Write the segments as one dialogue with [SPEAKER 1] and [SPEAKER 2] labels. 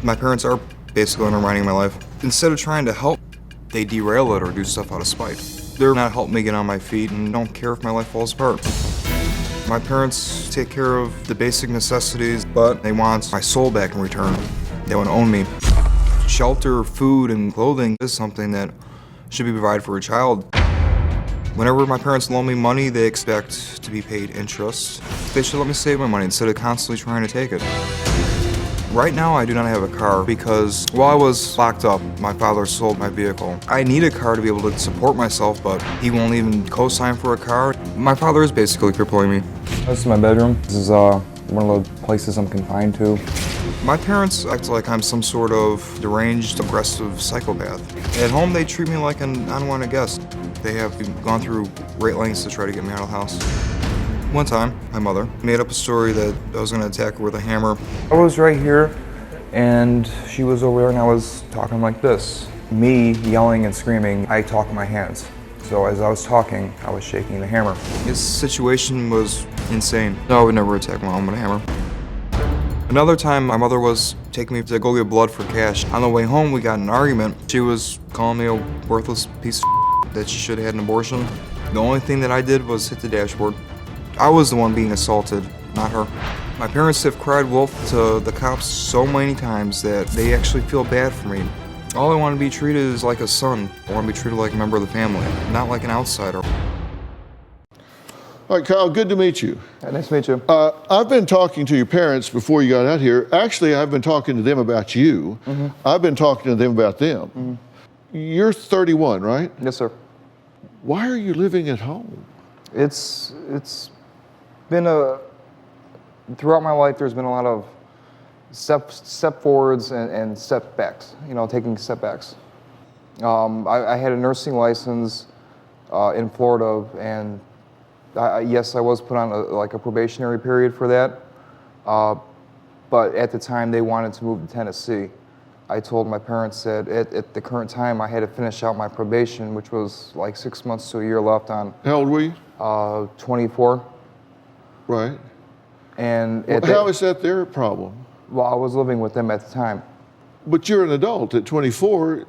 [SPEAKER 1] My parents are basically undermining my life. Instead of trying to help, they derail it or do stuff out of spite. They're not helping me get on my feet and don't care if my life falls apart. My parents take care of the basic necessities, but they want my soul back in return. They want to own me. Shelter, food, and clothing is something that should be provided for a child. Whenever my parents loan me money, they expect to be paid interest. They should let me save my money instead of constantly trying to take it. Right now, I do not have a car because while I was locked up, my father sold my vehicle. I need a car to be able to support myself, but he won't even co-sign for a car. My father is basically crippling me.
[SPEAKER 2] This is my bedroom. This is one of the places I'm confined to.
[SPEAKER 1] My parents act like I'm some sort of deranged, aggressive psychopath. At home, they treat me like an unwanted guest. They have gone through great lengths to try to get me out of the house. One time, my mother made up a story that I was going to attack her with a hammer.
[SPEAKER 2] I was right here, and she was over there, and I was talking like this. Me yelling and screaming, I talk with my hands. So as I was talking, I was shaking the hammer.
[SPEAKER 1] This situation was insane. No, I would never attack my mom with a hammer. Another time, my mother was taking me to go get blood for cash. On the way home, we got in an argument. She was calling me a worthless piece of that she should have had an abortion. The only thing that I did was hit the dashboard. I was the one being assaulted, not her. My parents have cried wolf to the cops so many times that they actually feel bad for me. All I want to be treated is like a son. I want to be treated like a member of the family, not like an outsider.
[SPEAKER 3] All right, Kyle, good to meet you.
[SPEAKER 2] Nice to meet you.
[SPEAKER 3] I've been talking to your parents before you got out here. Actually, I've been talking to them about you. Mm-hmm. I've been talking to them about them. Mm-hmm. You're 31, right?
[SPEAKER 2] Yes, sir.
[SPEAKER 3] Why are you living at home?
[SPEAKER 2] It's been throughout my life, there's been a lot of step forwards and step backs, taking step backs. I had a nursing license in Florida, and yes, I was put on a probationary period for that. But at the time, they wanted to move to Tennessee. I told my parents that at the current time, I had to finish out my probation, which was like 6 months to a year left on.
[SPEAKER 3] How old were you?
[SPEAKER 2] 24.
[SPEAKER 3] Right.
[SPEAKER 2] And
[SPEAKER 3] how is that their problem?
[SPEAKER 2] Well, I was living with them at the time.
[SPEAKER 3] But you're an adult at 24.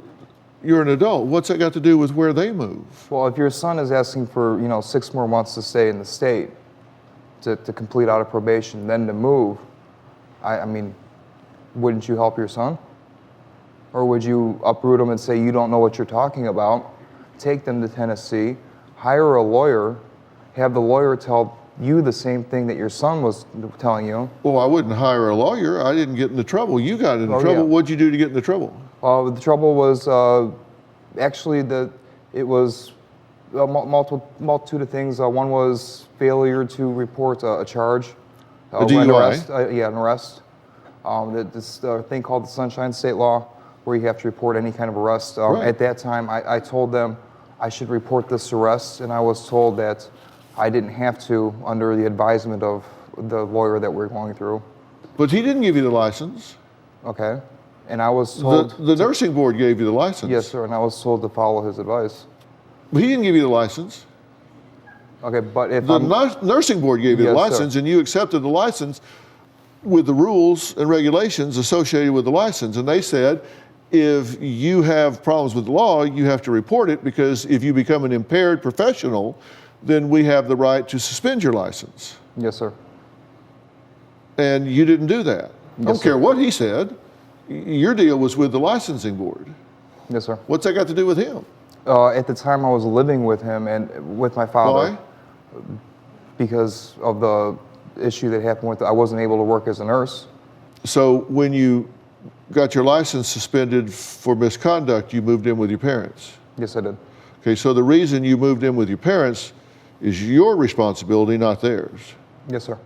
[SPEAKER 3] You're an adult. What's that got to do with where they move?
[SPEAKER 2] Well, if your son is asking for 6 more months to stay in the state to complete out of probation, then to move, I mean, wouldn't you help your son? Or would you uproot them and say you don't know what you're talking about? Take them to Tennessee, hire a lawyer, have the lawyer tell you the same thing that your son was telling you.
[SPEAKER 3] Well, I wouldn't hire a lawyer. I didn't get into trouble. You got into trouble. Yeah. What'd you do to get into trouble?
[SPEAKER 2] The trouble was actually it was a multitude of things. One was failure to report a charge.
[SPEAKER 3] A DUI?
[SPEAKER 2] An arrest. An arrest. This thing called the Sunshine State Law, where you have to report any kind of arrest.
[SPEAKER 3] Right.
[SPEAKER 2] At that time, I told them I should report this arrest, and I was told that I didn't have to under the advisement of the lawyer that we're going through.
[SPEAKER 3] But he didn't give you the license.
[SPEAKER 2] Okay. And I was told...
[SPEAKER 3] The nursing board gave you the license.
[SPEAKER 2] Yes, sir, and I was told to follow his advice.
[SPEAKER 3] But he didn't give you the license.
[SPEAKER 2] Okay, but if
[SPEAKER 3] the nursing board gave you the license,
[SPEAKER 2] sir.
[SPEAKER 3] And you accepted the license with the rules and regulations associated with the license. And they said, if you have problems with the law, you have to report it, because if you become an impaired professional, then we have the right to suspend your license.
[SPEAKER 2] Yes, sir.
[SPEAKER 3] And you didn't do that. I don't care
[SPEAKER 2] sir.
[SPEAKER 3] what he said. Your deal was with the licensing board.
[SPEAKER 2] Yes, sir.
[SPEAKER 3] What's that got to do with him?
[SPEAKER 2] At the time, I was living with him and with my father.
[SPEAKER 3] Why?
[SPEAKER 2] Because of the issue that happened with I wasn't able to work as a nurse.
[SPEAKER 3] So when you got your license suspended for misconduct, you moved in with your parents?
[SPEAKER 2] Yes, I did.
[SPEAKER 3] Okay, so the reason you moved in with your parents is your responsibility, not theirs.
[SPEAKER 2] Yes, sir.